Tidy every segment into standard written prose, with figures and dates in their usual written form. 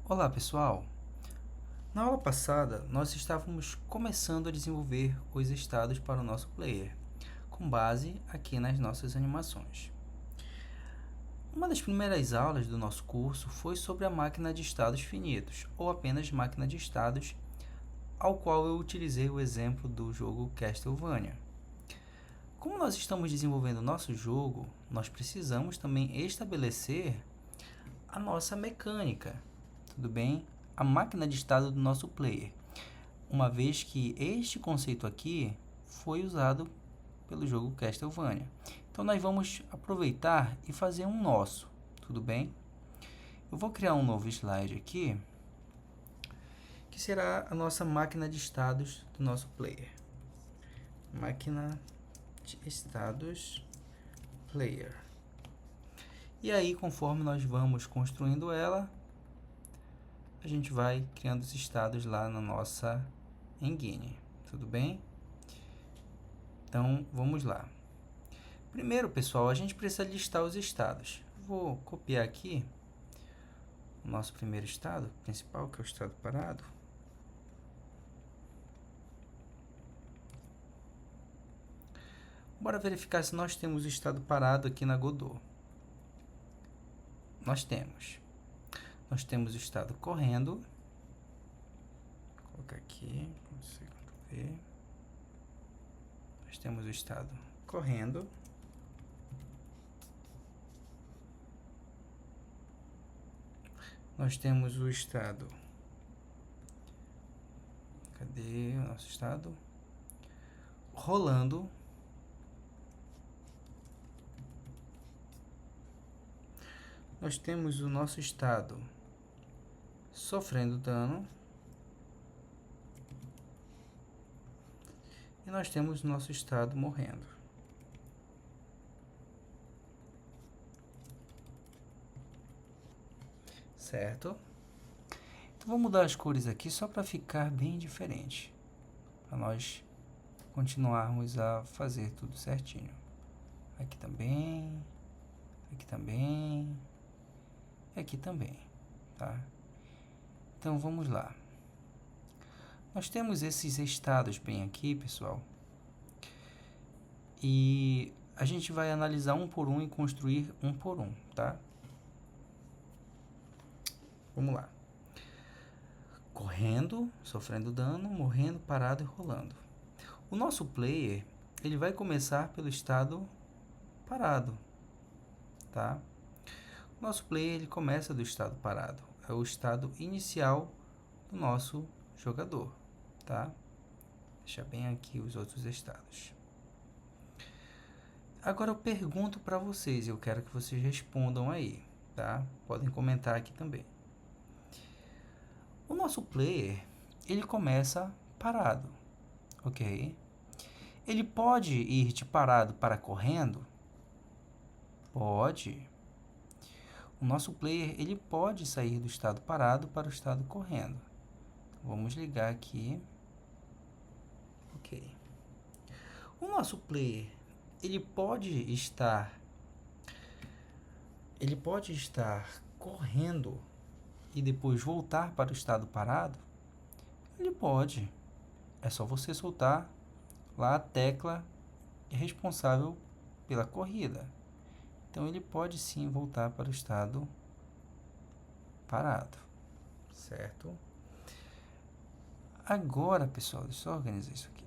Olá pessoal! Na aula passada, nós estávamos começando a desenvolver os estados para o nosso player, com base aqui nas nossas animações. Uma das primeiras aulas do nosso curso foi sobre a máquina de estados finitos, ou apenas máquina de estados, ao qual eu utilizei o exemplo do jogo Castlevania. Como nós estamos desenvolvendo o nosso jogo, nós precisamos também estabelecer a nossa mecânica, tudo bem? A máquina de estado do nosso player, uma vez que este conceito aqui foi usado pelo jogo Castlevania. Então nós vamos aproveitar e fazer um nosso, tudo bem? Eu vou criar um novo slide aqui, que será a nossa máquina de estados do nosso player. Máquina de estados player. E aí, conforme nós vamos construindo ela, a gente vai criando os estados lá na nossa engine, tudo bem? Então, vamos lá. Primeiro, pessoal, a gente precisa listar os estados. Vou copiar aqui o nosso primeiro estado principal, que é o estado parado. Bora verificar se nós temos o estado parado aqui na Godot. Nós temos. Nós temos o estado correndo. Vou colocar aqui, Ctrl V. Nós temos o estado correndo. Nós temos o estado. Cadê o nosso estado? Rolando. Nós temos o nosso estado sofrendo dano. E nós temos o nosso estado morrendo. Certo? Então, vou mudar as cores aqui só para ficar bem diferente. Para nós continuarmos a fazer tudo certinho. Aqui também. Aqui também. E aqui também. Tá? Então, vamos lá. Nós temos esses estados bem aqui, pessoal. E a gente vai analisar um por um e construir um por um, tá? Vamos lá. Correndo, sofrendo dano, morrendo, parado e rolando. O nosso player, ele vai começar pelo estado parado, tá? O nosso player, ele começa do estado parado. É o estado inicial do nosso jogador, tá? Deixa bem aqui os outros estados. Agora eu pergunto para vocês, eu quero que vocês respondam aí, tá? Podem comentar aqui também. O nosso player, ele começa parado, ok? Ele pode ir de parado para correndo? Pode. O nosso player, ele pode sair do estado parado para o estado correndo. Então, vamos ligar aqui. Ok. O nosso player, ele pode estar correndo e depois voltar para o estado parado? Ele pode. É só você soltar lá a tecla responsável pela corrida. Então, ele pode sim voltar para o estado parado, certo? Agora, pessoal, deixa eu organizar isso aqui.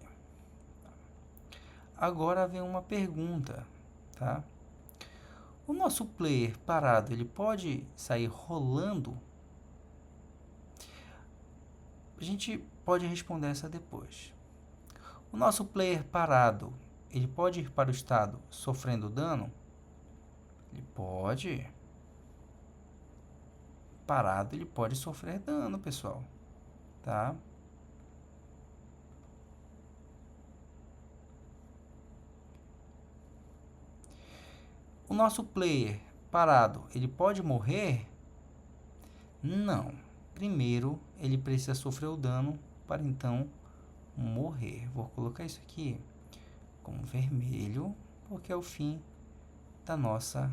Agora vem uma pergunta, tá? O nosso player parado, ele pode sair rolando? A gente pode responder essa depois. O nosso player parado, ele pode ir para o estado sofrendo dano? Ele pode. Parado, ele pode sofrer dano, pessoal, tá? O nosso player parado, ele pode morrer? Não. Primeiro, ele precisa sofrer o dano para então morrer. Vou colocar isso aqui como vermelho, porque é o fim da nossa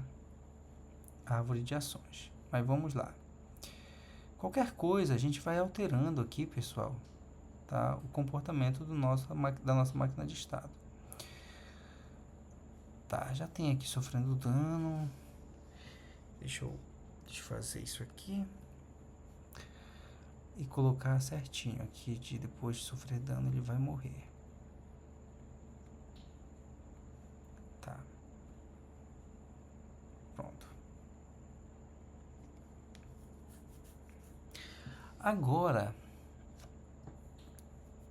árvore de ações. Mas vamos lá. Qualquer coisa, a gente vai alterando aqui, pessoal, tá? O comportamento da nossa máquina de estado. Tá, já tem aqui sofrendo dano. Deixa eu desfazer isso aqui. E colocar certinho aqui, de depois de sofrer dano, ele vai morrer. Tá. Pronto. Agora,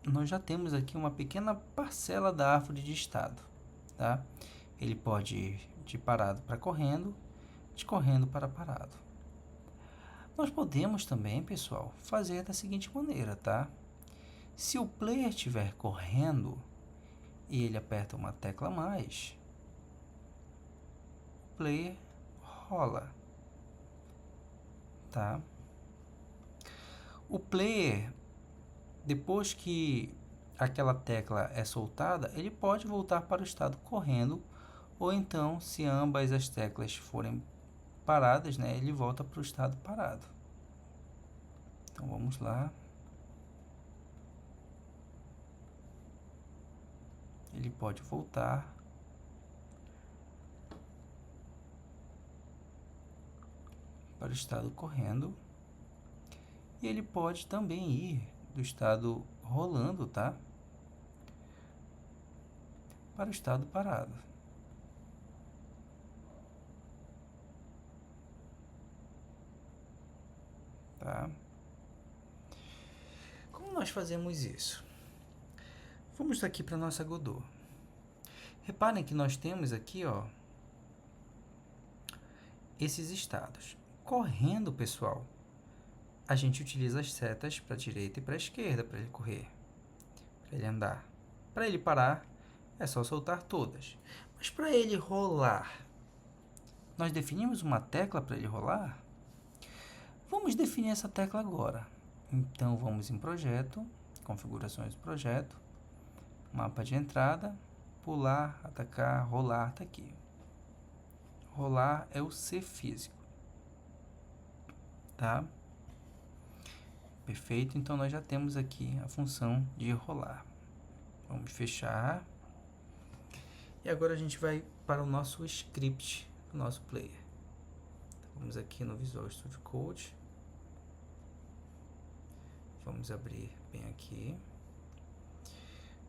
nós já temos aqui uma pequena parcela da árvore de estado, tá? Ele pode ir de parado para correndo, de correndo para parado. Nós podemos também, pessoal, fazer da seguinte maneira, tá? Se o player estiver correndo e ele aperta uma tecla a mais, o player rola, tá? O player, depois que aquela tecla é soltada, ele pode voltar para o estado correndo, ou então, se ambas as teclas forem paradas, né, ele volta para o estado parado. Então, vamos lá. Ele pode voltar para o estado correndo. E ele pode também ir do estado rolando, tá? Para o estado parado. Tá? Como nós fazemos isso? Vamos aqui para nossa Godot. Reparem que nós temos aqui, ó, esses estados. Correndo, pessoal, a gente utiliza as setas para a direita e para a esquerda para ele correr, para ele andar. Para ele parar, é só soltar todas. Mas para ele rolar, nós definimos uma tecla para ele rolar? Vamos definir essa tecla agora. Então, vamos em Projeto, Configurações do Projeto, Mapa de Entrada, Pular, Atacar, Rolar, está aqui. Rolar é o C físico. Tá? Perfeito, então nós já temos aqui a função de rolar. Vamos fechar. E agora a gente vai para o nosso script do nosso player. Vamos aqui no Visual Studio Code. Vamos abrir bem aqui.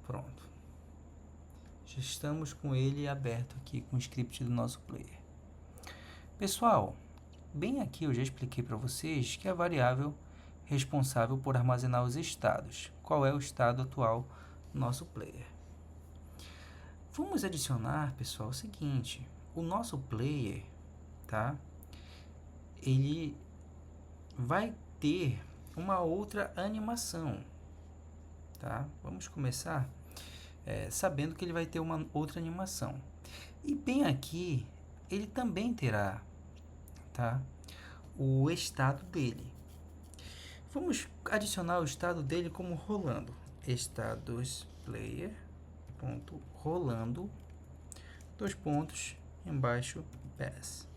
Pronto. Já estamos com ele aberto aqui com o script do nosso player. Pessoal, bem aqui eu já expliquei para vocês que a variável responsável por armazenar os estados. Qual é o estado atual do nosso player? Vamos adicionar, pessoal, o seguinte. O nosso player, tá? Ele vai ter uma outra animação, tá? Vamos começar sabendo que ele vai ter uma outra animação. E bem aqui, ele também terá, tá? O estado dele. Vamos adicionar o estado dele como rolando. Estados player ponto rolando, dois pontos, embaixo pass.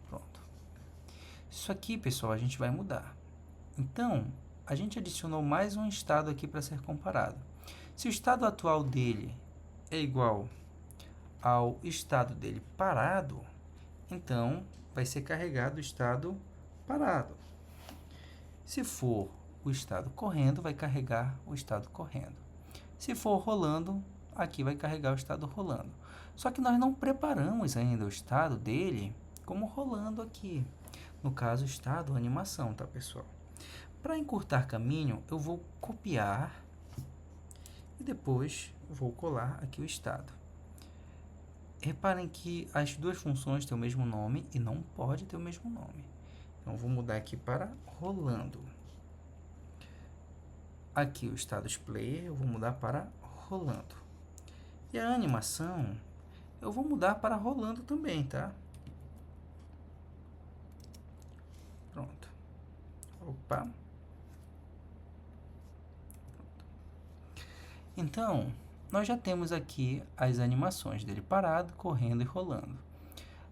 Pronto. Isso aqui, pessoal, a gente vai mudar. Então, a gente adicionou mais um estado aqui para ser comparado. Se o estado atual dele é igual ao estado dele parado, então vai ser carregado o estado parado. Se for o estado correndo, vai carregar o estado correndo. Se for rolando, aqui vai carregar o estado rolando. Só que nós não preparamos ainda o estado dele como rolando aqui. No caso, estado animação, tá, pessoal? Para encurtar caminho, eu vou copiar e depois vou colar aqui o estado. Reparem que as duas funções têm o mesmo nome e não pode ter o mesmo nome. Então, vou mudar aqui para rolando. Aqui o status player eu vou mudar para rolando. E a animação eu vou mudar para rolando também, tá? Pronto. Opa. Então, nós já temos aqui as animações dele parado, correndo e rolando.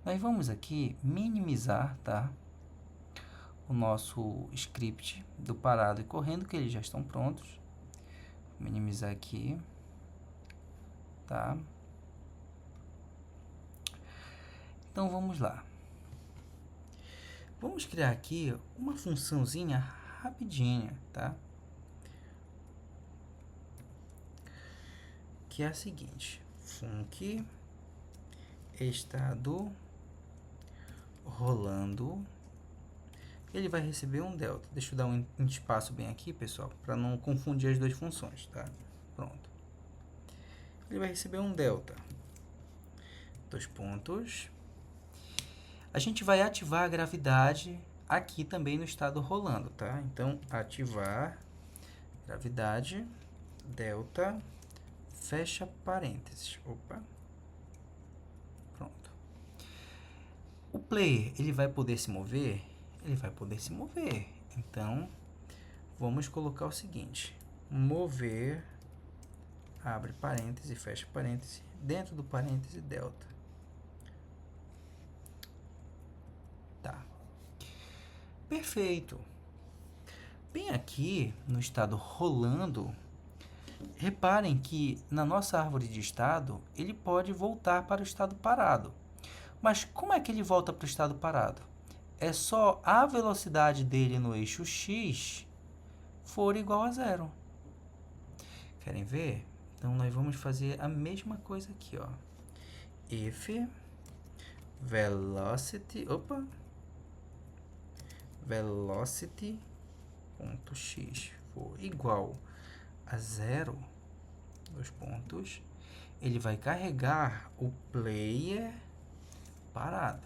Nós vamos aqui minimizar, tá? o nosso script do parado e correndo, que eles já estão prontos. Vou minimizar aqui, tá? Então, vamos lá. Vamos criar aqui uma funçãozinha rapidinha, tá? Que é a seguinte: func estado rolando, ele vai receber um delta. Deixa eu dar um espaço bem aqui, pessoal, para não confundir as duas funções, tá? Pronto. Ele vai receber um delta. Dois pontos. A gente vai ativar a gravidade aqui também no estado rolando, tá? Então, ativar gravidade, delta, fecha parênteses. Opa. Pronto. O player, ele vai poder se mover? Ele vai poder se mover. Então, vamos colocar o seguinte: mover, abre parêntese, fecha parêntese, dentro do parêntese delta. Tá. Perfeito. Bem aqui no estado rolando, reparem que na nossa árvore de estado, ele pode voltar para o estado parado. Mas como é que ele volta para o estado parado? É só a velocidade dele no eixo x for igual a zero. Querem ver? Então, nós vamos fazer a mesma coisa aqui, ó. If velocity, velocity.x for igual a zero, dois pontos, ele vai carregar o player parado,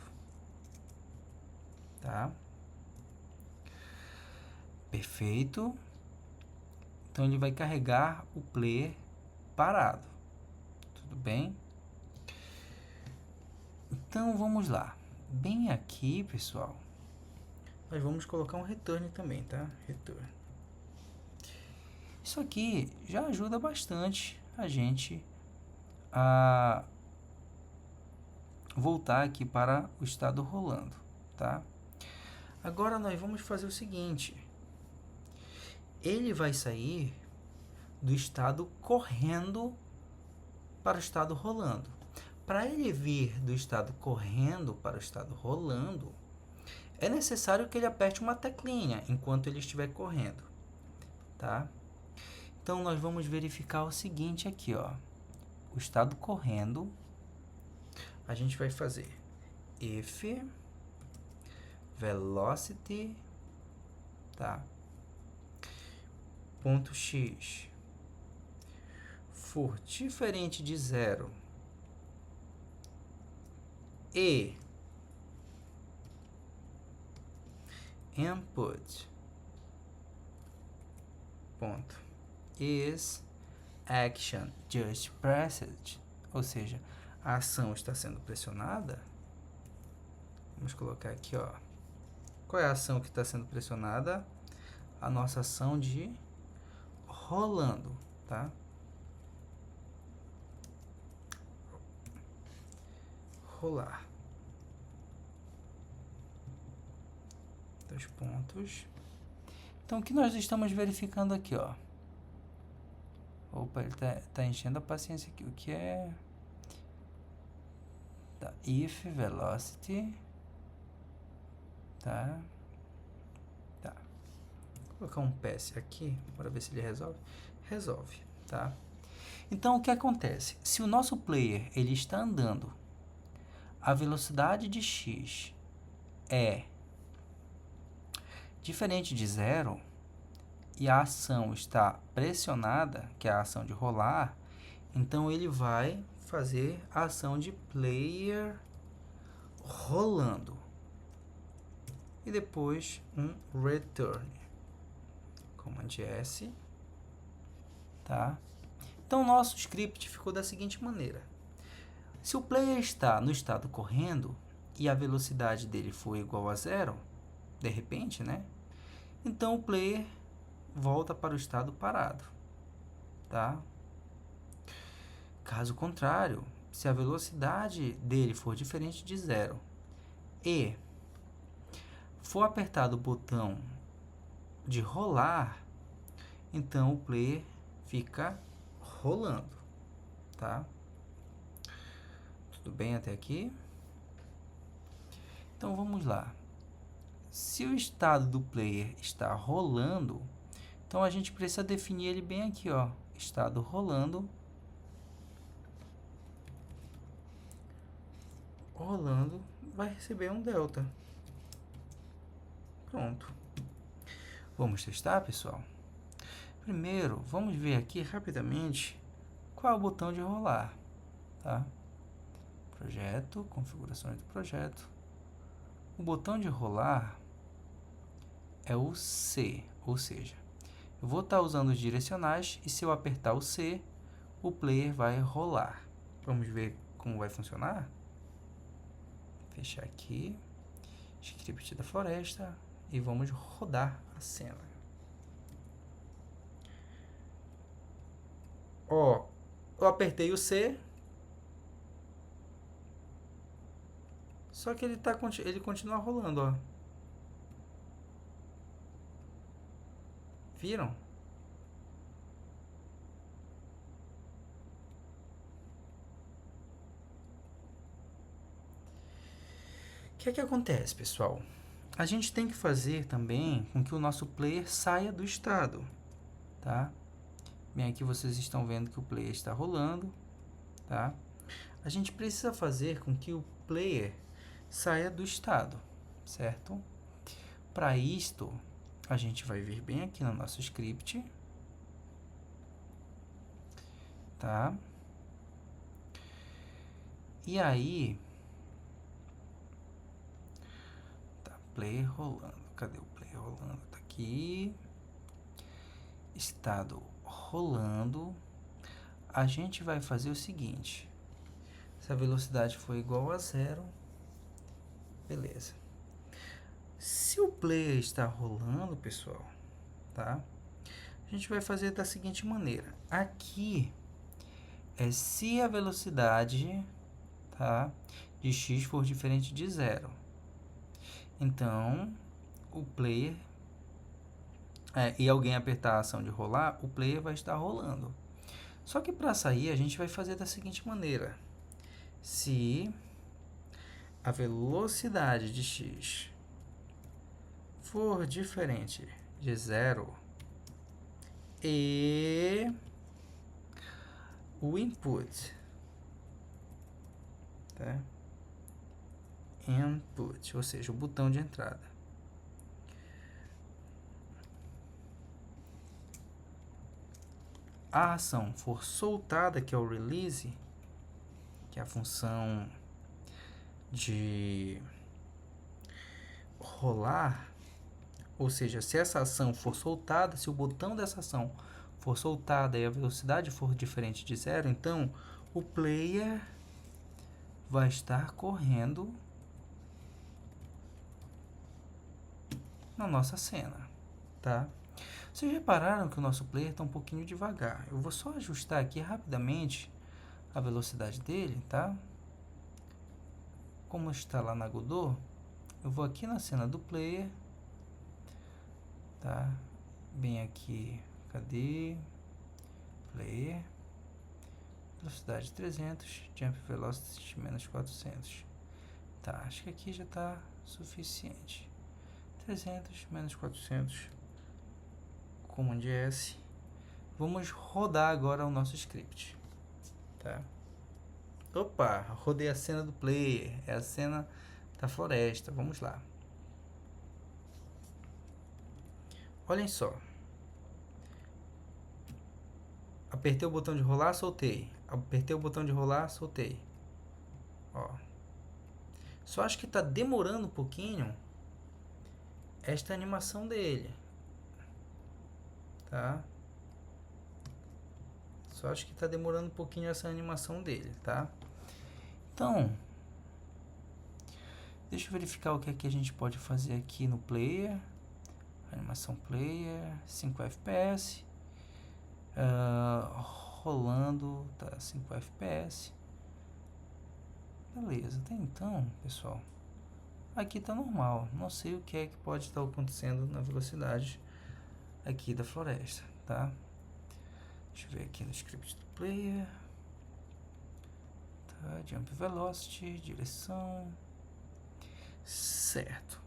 tá? Perfeito. Então, ele vai carregar o player parado. Tudo bem? Então, vamos lá. Bem aqui, pessoal, nós vamos colocar um return também, tá? Return. Isso aqui já ajuda bastante a gente a voltar aqui para o estado rolando, tá? Agora, nós vamos fazer o seguinte: ele vai sair do estado correndo para o estado rolando. Para ele vir do estado correndo para o estado rolando, é necessário que ele aperte uma teclinha enquanto ele estiver correndo, tá? Então, nós vamos verificar o seguinte aqui, ó. O estado correndo, a gente vai fazer if velocity, tá? Ponto x for diferente de zero e input ponto is action just pressed, ou seja, a ação está sendo pressionada. Vamos colocar aqui, ó. Qual é a ação que está sendo pressionada? A nossa ação de rolando, tá? Rolar. Dois pontos. Então, o que nós estamos verificando aqui, ó? Opa, ele tá enchendo a paciência aqui. O que é? Tá. If velocity. Tá. Tá. Vou colocar um PS aqui para ver se ele resolve. Resolve, tá? Então, o que acontece? Se o nosso player ele está andando, a velocidade de x é diferente de zero e a ação está pressionada, que é a ação de rolar, então ele vai fazer a ação de player rolando e depois um return, Command S, tá? Então, o nosso script ficou da seguinte maneira: se o player está no estado correndo e a velocidade dele for igual a zero, de repente, né? Então, o player volta para o estado parado, tá? Caso contrário, se a velocidade dele for diferente de zero e for apertado o botão de rolar, então o player fica rolando, tá? Tudo bem até aqui? Então vamos lá. Se o estado do player está rolando, então a gente precisa definir ele bem aqui, ó. Estado rolando. Rolando vai receber um delta. Pronto. Vamos testar, pessoal? Primeiro, vamos ver aqui rapidamente qual é o botão de rolar, tá? Projeto, configurações do projeto. O botão de rolar é o C, ou seja, eu vou estar usando os direcionais e se eu apertar o C, o player vai rolar. Vamos ver como vai funcionar? Fechar aqui, script da floresta e vamos rodar a cena. Ó, eu apertei o C, só que ele continua rolando, ó. Viram? O que é que acontece, pessoal? A gente tem que fazer também com que o nosso player saia do estado, tá? Bem, aqui vocês estão vendo que o player está rolando, tá? A gente precisa fazer com que o player saia do estado, certo? Para isto, a gente vai vir bem aqui no nosso script, tá? E aí, tá, player rolando. Cadê o player rolando? Tá aqui. Estado rolando. A gente vai fazer o seguinte. Se a velocidade for igual a 0, beleza. Se o player está rolando, pessoal, tá? A gente vai fazer da seguinte maneira. Aqui é se a velocidade, tá, de x for diferente de 0. Então, o player, e alguém apertar a ação de rolar, o player vai estar rolando. Só que para sair, a gente vai fazer da seguinte maneira. Se a velocidade de x for diferente de 0 e o input, tá? Input, ou seja, o botão de entrada. A ação for soltada, que é o release, que é a função de rolar, ou seja, se essa ação for soltada, se o botão dessa ação for soltada e a velocidade for diferente de 0, então o player vai estar correndo na nossa cena, tá? Vocês repararam que o nosso player está um pouquinho devagar. Eu vou só ajustar aqui rapidamente a velocidade dele, tá? Como está lá na Godot, eu vou aqui na cena do player, tá? Bem aqui, cadê? Player, velocidade 300, jump velocity menos 400. Tá, acho que aqui já está suficiente. 300 menos 400, Command S. Vamos rodar agora o nosso script, tá? Opa, rodei a cena do player, é a cena da floresta, vamos lá. Olhem só. Apertei o botão de rolar, soltei. Apertei o botão de rolar, soltei. Ó. Só acho que está demorando um pouquinho esta animação dele, tá? Só acho que está demorando um pouquinho essa animação dele, tá? Então, deixa eu verificar o que é que a gente pode fazer aqui no player. Animação player, 5 FPS. Rolando, tá 5 FPS. Beleza, até então, pessoal, aqui está normal. Não sei o que é que pode estar acontecendo na velocidade aqui da floresta, tá? Deixa eu ver aqui no script do player. Tá, jump velocity, direção. Certo.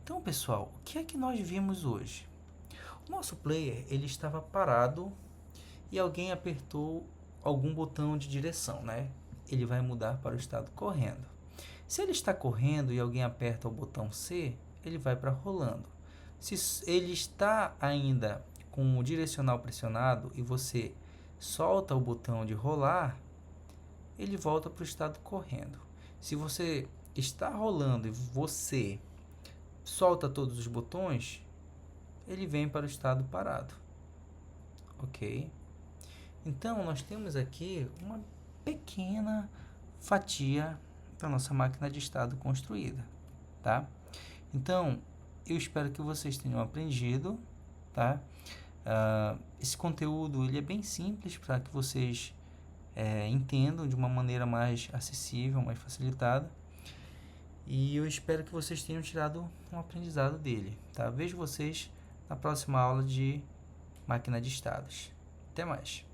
Então, pessoal, o que é que nós vimos hoje? O nosso player, ele estava parado e alguém apertou algum botão de direção, né? Ele vai mudar para o estado correndo. Se ele está correndo e alguém aperta o botão C, ele vai para rolando. Se ele está ainda com o direcional pressionado e você solta o botão de rolar, ele volta para o estado correndo. Se você está rolando e você solta todos os botões, ele vem para o estado parado. Ok? Então, nós temos aqui uma pequena fatia da nossa máquina de estado construída, tá? Então, eu espero que vocês tenham aprendido, tá? Esse conteúdo ele é bem simples para que vocês entendam de uma maneira mais acessível, mais facilitada. E eu espero que vocês tenham tirado um aprendizado dele, tá? Vejo vocês na próxima aula de máquina de estados. Até mais!